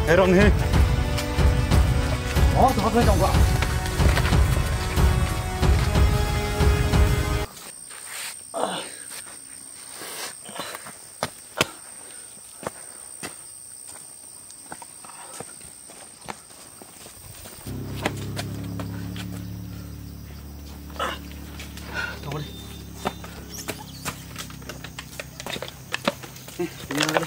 Rộng đi. Đó, tôi hơi trọng quá. Thôi đi. Đi ra đây.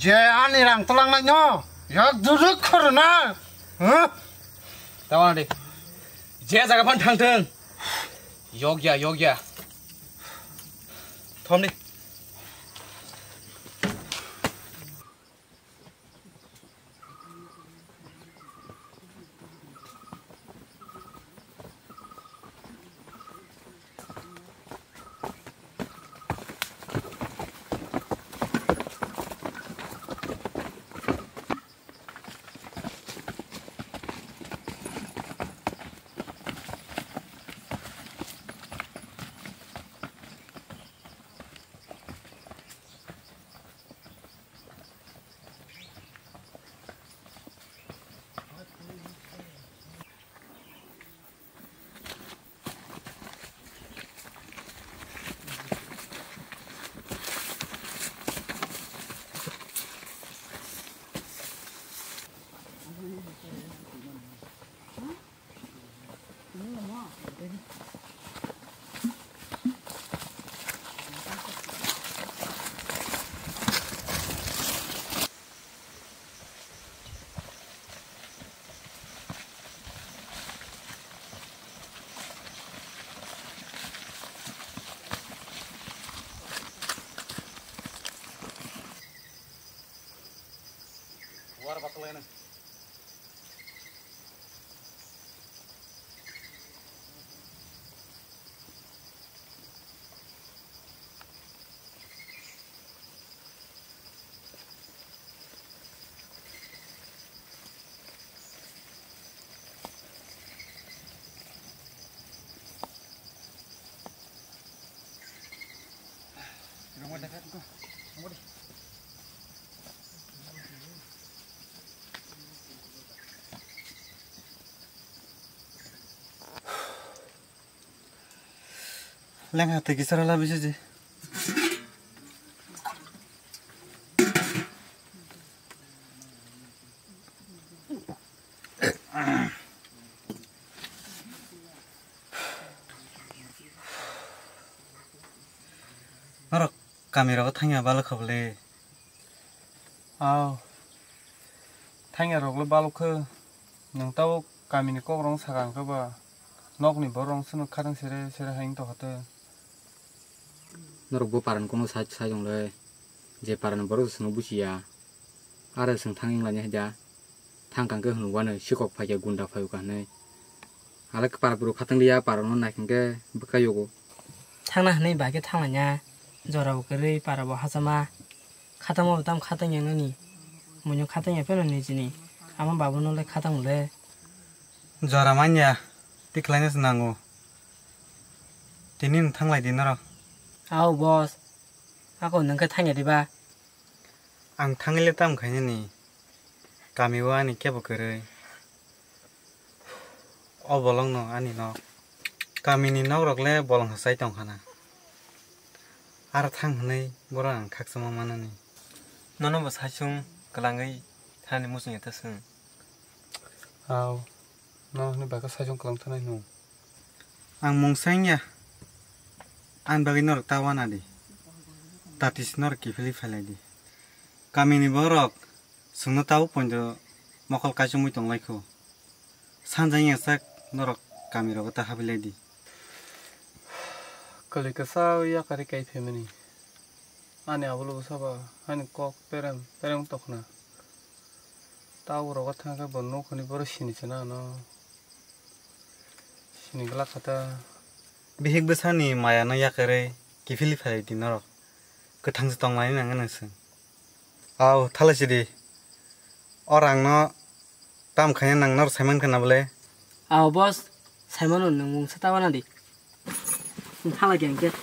Je anirang tulang na nyo, yak duduk korna, Tahu nanti, je jaga pan thang, yogya, Tom ni. War batal lagi nih. Mau dekat kok, mau deh. Leng hati kisah lah bisa sih. Nara kamera ko thangya balok kable. Thangya rokle balok ke, nang tau kami ni kok rong sagang ke ba, nok ni borong sunu kadang sere haing to hate. Norok bo paran kono sajong le, je paran baru sunu busia, ada seng thanging lanya ja, thangkang ke hnuwane sikok phaya gunda phayu kane. Ala ke para buru khatang dia paran no naking ke bekayogo. Thangna hnei ba ke thanganya, jorau kere para bo hasama, khatang mo tam khatang yang ni, munyo khatang ya peno ni jini, ama babu no le khatang le. Jora manya, tiklanya senangu. Tinin thanglai din nara. Bos, aku nengke thangya di ba. Ang thangile tam khanya ni. Kami wa ani kebo kere. O bolong no ani no. Kami ni nok rokle bolong hasai tong khana. Ar thang hnei borang khaksama manani. Nono bo sachung kelangai thani musung eta sung. No ni ba ka sachung kelang thanai no. Ang mongsangya. An bagi norok tawana di. Tatis norok kifili falai di. Kami ni borok sungno tahu ponjo mokol kacung muitong laiko. Sanjang sak norok kami rok ta habilai di. Kali kesau ya kari kai femini. Ani abulu saba, ani kok perem tokna. Tahu rok thangka bonno khani boro sini chana no. Ningla kata Bihik besani maya no yakere kifili falai di norok. Ketang setong lain nangan nasi. Aw thala sidi. Orang no tam kaya nang nor Simon kena boleh. Aw bos, Simon nang mung setawa nanti. Thala gengket.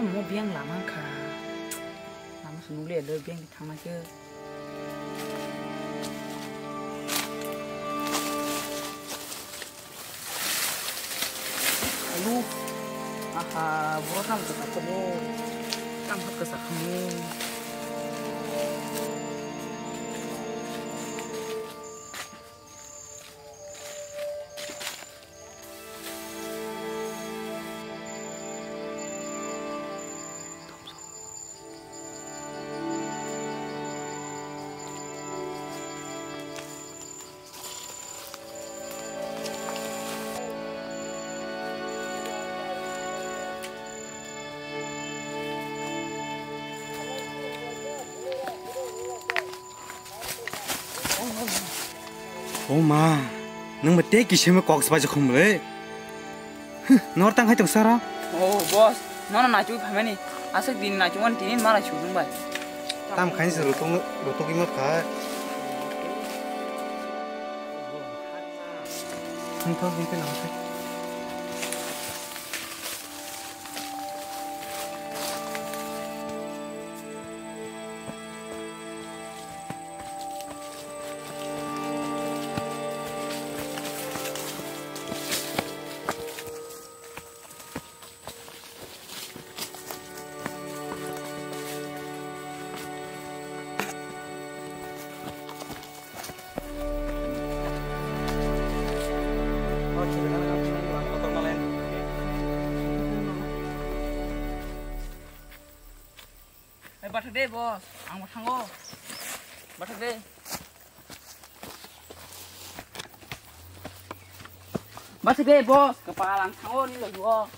Mau biang lama kah? Lama sunu lihat deh biang di tanah ke. Ayo, aha, bukan kesah kamu, kamu kesah kamu. Oma, nang mati kisah kok sebaja kumle. Nor tang hai tong sara. Oh bos, mana nacu pameni? Asal din nacuan dinin malah cudung bay. Tam kaya serutung imut kai. Entah bikin apa. Batak deh bos, ang matanggo. Batak deh. Batak deh bos, kepala ang tanggo ni loh bos.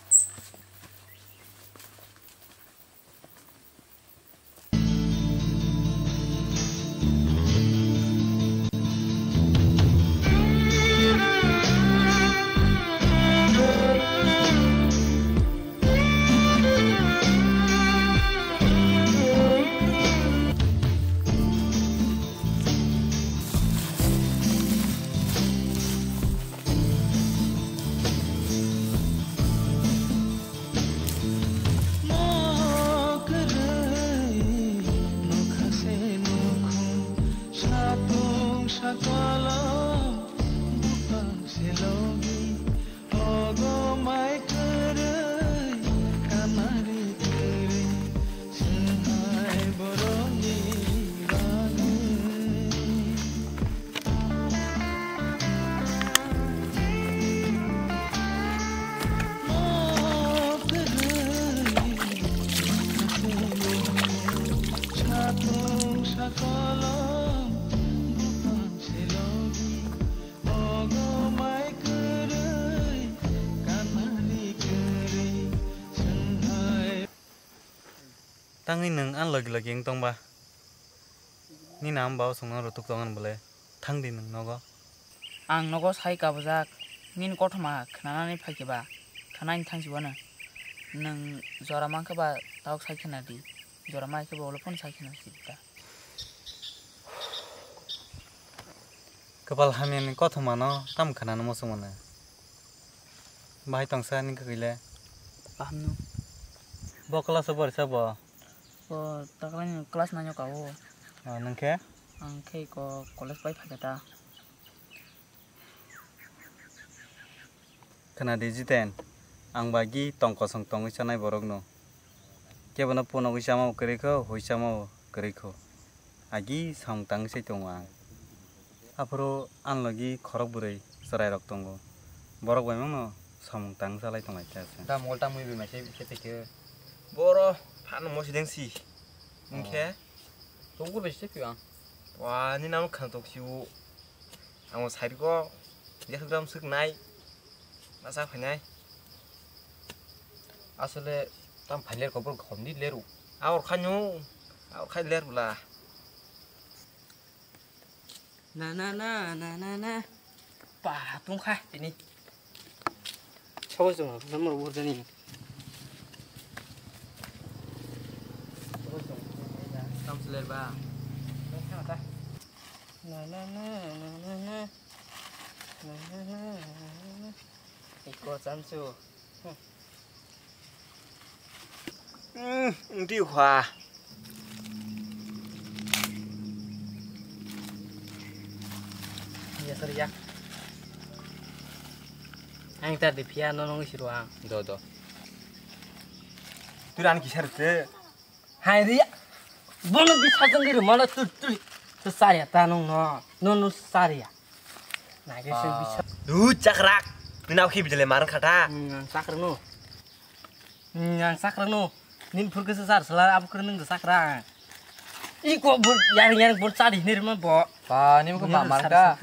Tangi neng an lagi yang tong ba. Ni nam bawa sungna rotuk tongan boleh. Tang di neng nogo. Ang nogo sai kabujak nin kothoma khnanani phaikeba khanani thangsiwana nang jora mangkaba tauk sai khnadi jora maikeba olopon sai khnasi ta Kepal hamian kau thumano tam kanan musuh mana. Bahai tongsa ni kegile. pahamnu Bokala sebar sabo. ko taklan kelas nanyo kau Nengke. ang kei ko college bai phaketa Kena digiten. Ang bagi tong kosong tong isanai borok no. Kaya bana puno isama keriko, isama keriko. Agi sam tang se tongwang. Apro an lagi khorok burai serai rok tonggo. Borok bai mangno sam tang salai tongai kase. 다 먹을 땀 물비 마시 캐테케 Boro, paano mo si Dengsi? Nengke? 동굴 베시 피야 Wah, ni namu kan tok siu. Ang side ko, dia sudah musik naik. Masa panai? 아슬레 땀 발레 거볼 겁니 레루 Aur kanyo, aur kan ler bula. 나나나나나나 빠뚱카 ini 저거 nomor urutnya 땀 슬레 바 나나나나나나 이거 잠수 Di hua. ya sorry ya ang tadi piano nong siruang 너도 Turan kisar te. hai ria bono bisa sendiri malah tuh sesaya tanong no saria nah guys bisa Du cakrak. Ni namu ki bijale maran kata. yang sakra no nin purke sesar selar apa keren neng sakra iko bur yang bur sadi nirma bo 봐 님 그 말까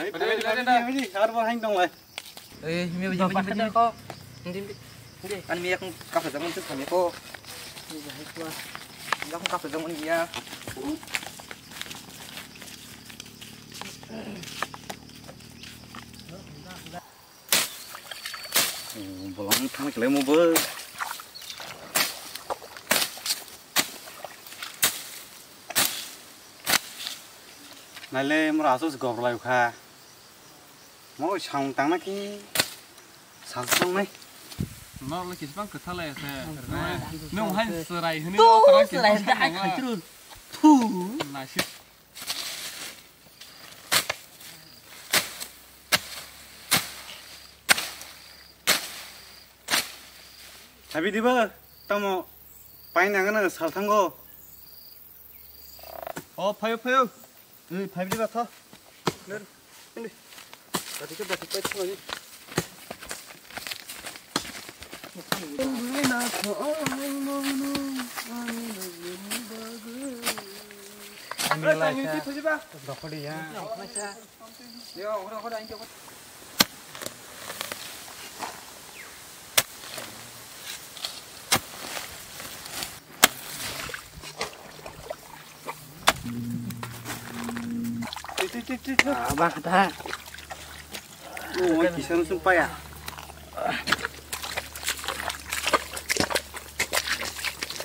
Harus hang dong lah. 에 힘이 Apa biji kata kau? kan mi yak kafe zaman tu kami ko yak kafe zaman dia Bolong thang kele mo bơ. Nale mo aso gor lai kha. Mo chang tang na ki sang sang mai. Nó là cái băng cực thà lệ thế. Nông hành sờ rai hơn Tuh, nữa. selain dah kacau. Tuh. Là shit. Tapi di ba tamo pain yang na sal thang go. 파요 파요. 응, 발비 같아. 네. 근데 나 지금 다 듣고 있어. Abang kata. Oh, kisah sumpah ya.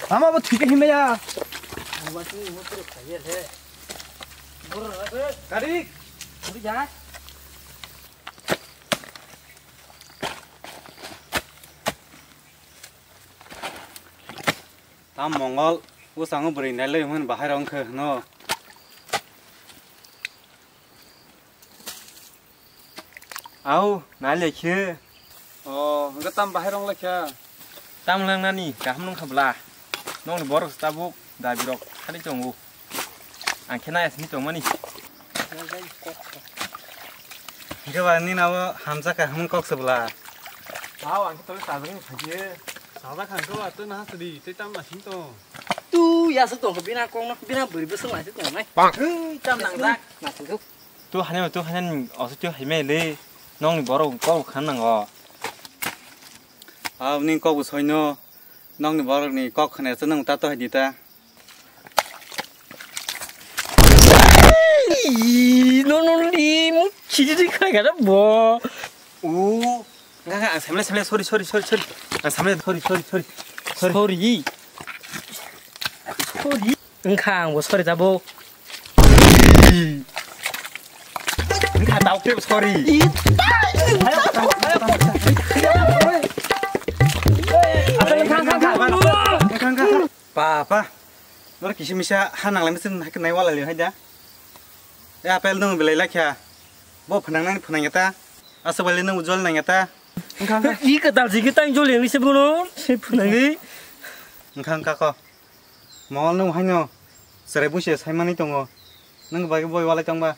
아마 뭐 되게 힘내야. 가리. 우리 자. Tam Mongol, usang beri nilai mana bahaya orang ke, no. Au, nale ke. enggak tambah herong lagi ya. Tam lang nani, kaham nong kabla. Nong ni borok stabuk, dah birok. Kali tunggu. Angkena ya sini tunggu ni. Jika ni nawa hamzah kah hamon kok sebelah. Tahu angkat tulis sabar ni saja. Sabar kan kau atau nah sedih, tapi tam masih tu. ya satu ke bina kong nak bina beri besar lah itu nai. Cam nang zak nak tu. tu hanya 어서 해매래 농이 뭐라고 꼭 가는 거 ning ko bu soino nong ni borok ni kok khane sunung ta to hadita 너는 뭐 기질이 가가 뭐. 오 nga 삼래 소리 삼래 소리 응강 뭐 소리 잡고. nga tao kêu 소리 papa nor kisimisa hanang lamesin hakin nai wala liu haja ya apel nung belai lakya bo phanang nang phanang yata asabali nung ujol nang yata 이거 다 지금 땅 졸리 리세 보노 세프나게 ngkhang ka ko mol nung hanyo sare busi saimani tongo nang bagi boy wala tongba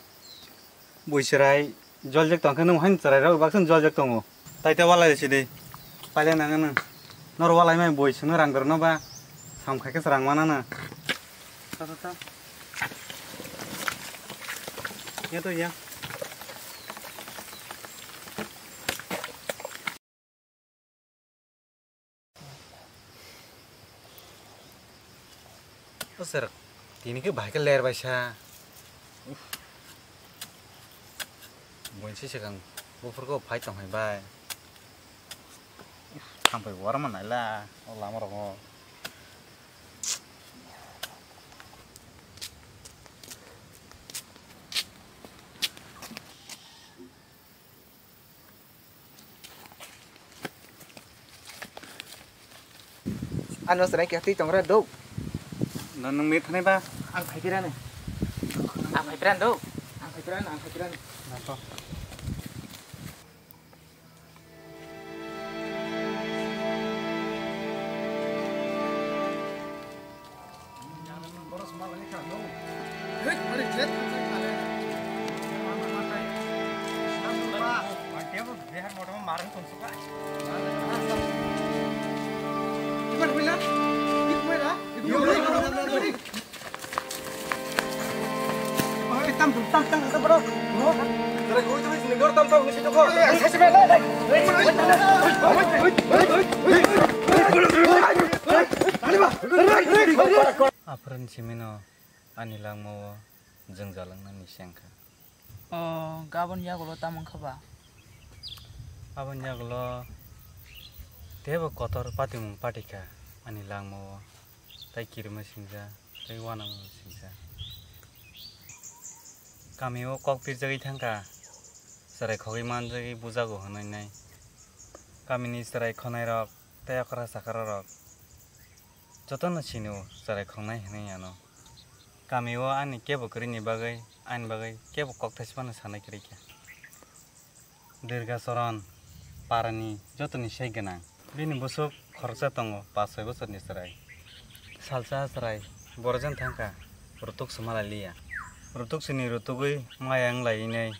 bui sirai jol jak tong nung han sarai ro baksan jol jak tongo taita wala sidi pale nang nang nor wala mai boi sunu rang gorno ba sam khake sarang mana na ta ya to ya oh sir tini ke bahkan ler baisa bonsi segang bufur ko pai tong hai bai sampai war mana lah oh lama rogo Ano sering kaki tong redo. nang mit hanai ba Ang kaibiran eh. Ang kaibiran do. Ang kaibiran. apa Apren simino anilang mo jeng jalang na nisangka गाबोन यागोल तामं खबा abon jaglo tebo kotor patimung patika anilang mo tai kirma singja tai wana mo singja kami o kok pir jagi thangka sarai khogi man jagi bujago hanai nai kami ni sarai khonai rok tai akara sakara rok jotono sinu sarai khongnai hanai ano kami o ani kebo krini bagai an bagai kebo kok thasbana sanai kirika dirga soron parani jotoni sei ganang bini busuk khorsa tongo 5-6 bosor ni sarai salsa sarai borjan thangka rutuk sumala liya rutuk sini rutugui mayang lai nei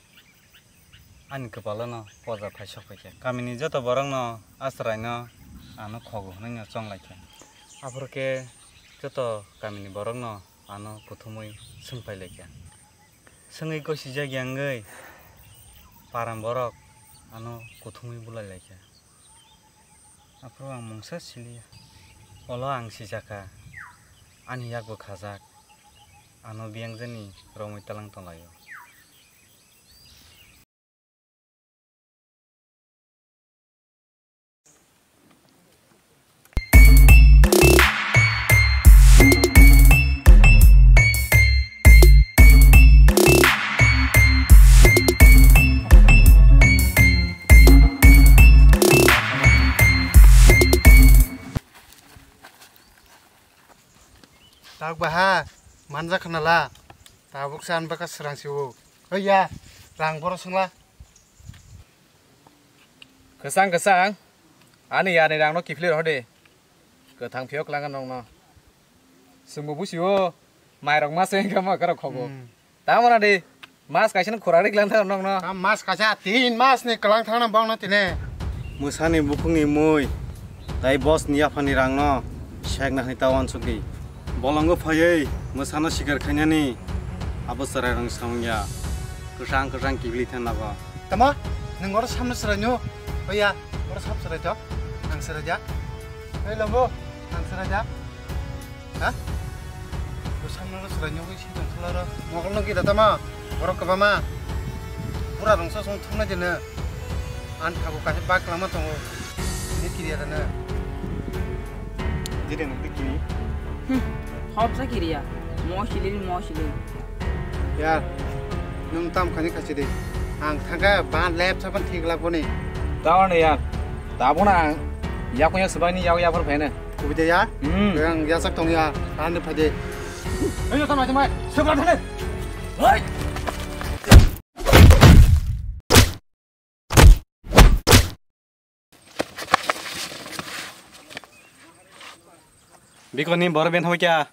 an kepalano poja phaisok paike kamini joto borong no asrai no ano khogo nang chong laike aporke joto kamini borong no ano kuthumui sungpai laike sungai ko sija gyangai param borok ano kuthumui bulai laike apro ang mungsa silia olo ang sijaka ani yakbo khajak ano biangjani romoi talang tolayo Tak baha manja khnala tabuk san baka serang siwo ya rang boros la Kesang ani ya ni rang no kifli ro de ketang phiok langan nong no sumbu busiwo mai rong mas engka ma karo khogo ta mana de mas kaisen khorarik lang thang nong no mas kaca 3 mas ni kelang thang bang na tine musani bukungi moi tai boss niya phani rang no shek na ni tawan suki Bolonggo fayai mosano sikar khanyani abo sarai rang samungya kesang kibli thanaba. Tama nang ora samna seranyo. Oh ya, ora sap seraja. Nang seraja. Hei lambo, nang seraja. Hah? Ora samna seranyo ko si dong khalara. Mogol nang kita tama. Ora ka mama. Pura rang sa song thangna jena. An thago ka bak lama tongo. Ni kiriya dana. Jire nang dikini. Hopsa kiriya. Moshilin. Ya. Nung tam khani khachi de. Ang thanga ban lab saban thik lagbo ni. Tahu nih ya. Tahu na. Ya punya sebab ini ya perpene. Kubide ya? Yang yasak tong ya. Tan de phade. Ayo sama sama. Sebelah sana. Hei. Bikoni bor ben hoy kya?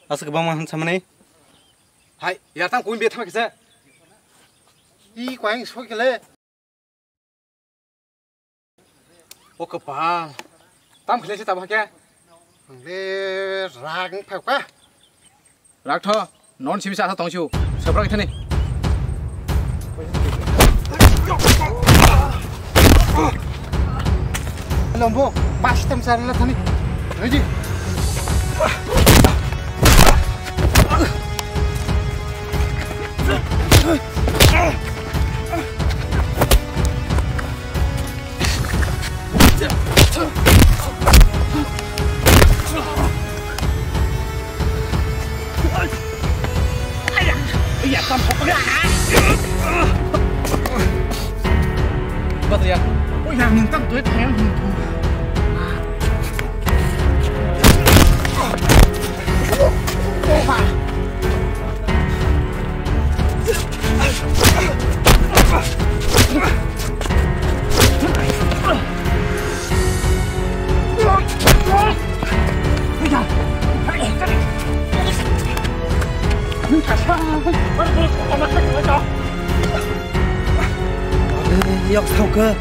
Asuk bang man samne. Hai, ya tang kuin biar sama kita. I kwang sokele. Oh kepal. Tam khile sih tabah kya? Le rang phak pa. Rak tho, non sih bisa atau tong siu. Seberang kita nih. Lombo, pas tem sarana thani. Reji. Bắt đi à? Ôi nhà mình tắt tới theo mình. Yok sao cơ?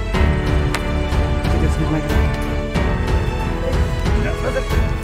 Hãy subscribe cho kênh Ghiền Mì Gõ để không bỏ lỡ những video hấp dẫn.